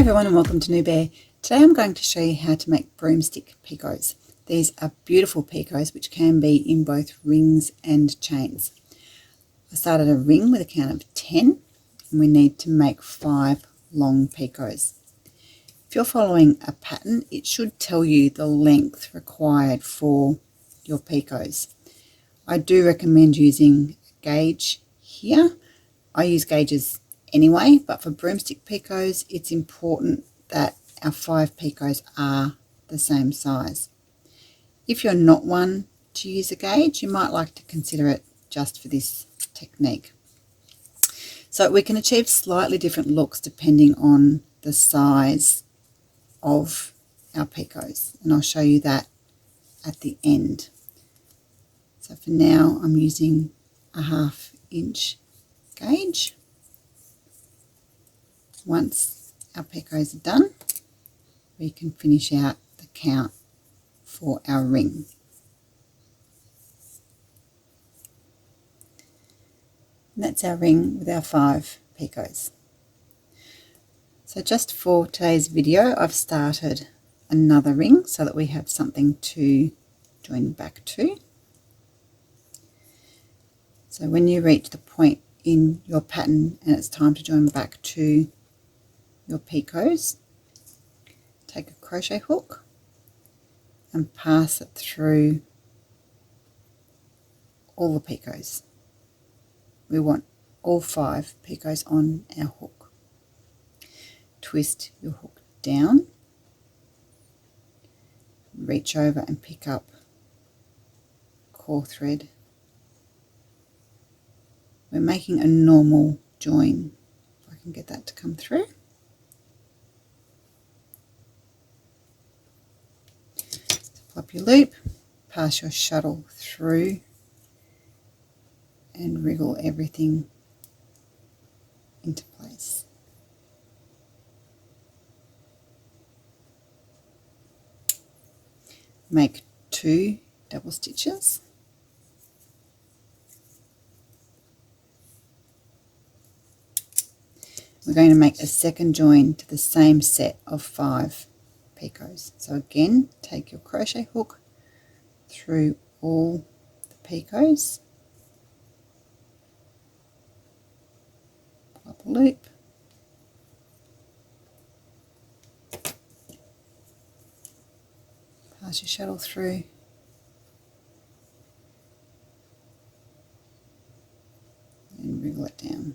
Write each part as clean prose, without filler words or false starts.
everyone and welcome to New Bear. Today I'm going to show you how to make broomstick picots. These are beautiful picots which can be in both rings and chains. I started a ring with a count of 10 and we need to make 5 long picots. If you're following a pattern, it should tell you the length required for your picots. I do recommend using a gauge here. I use gauges anyway, but for broomstick picots it's important that our 5 picots are the same size. If you're not one to use a gauge, you might like to consider it just for this technique. So we can achieve slightly different looks depending on the size of our picots, and I'll show you that at the end. So for now I'm using a 1/2 inch gauge. Once our picots are done, we can finish out the count for our ring. And that's our ring with our 5 picots. So just for today's video, I've started another ring so that we have something to join back to. So when you reach the point in your pattern and it's time to join back to your picots, take a crochet hook and pass it through all the picots. We want all 5 picots on our hook. Twist your hook down, reach over and pick up core thread. We're making a normal join, if I can get that to come through. Flip your loop, pass your shuttle through and wriggle everything into place. Make 2 double stitches. We're going to make a second join to the same set of 5 picots. So again, take your crochet hook through all the picots, pull up a loop, pass your shuttle through, and wriggle it down.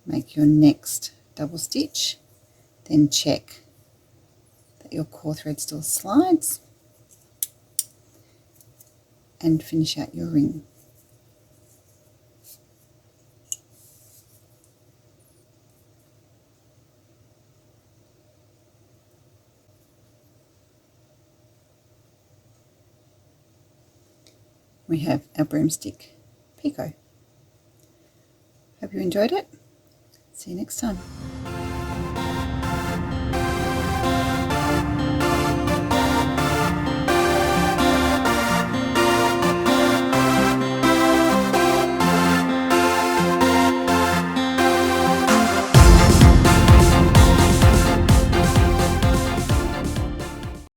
Make your next double stitch, then check that your core thread still slides and finish out your ring. We have our broomstick picot. Hope you enjoyed it. See you next time.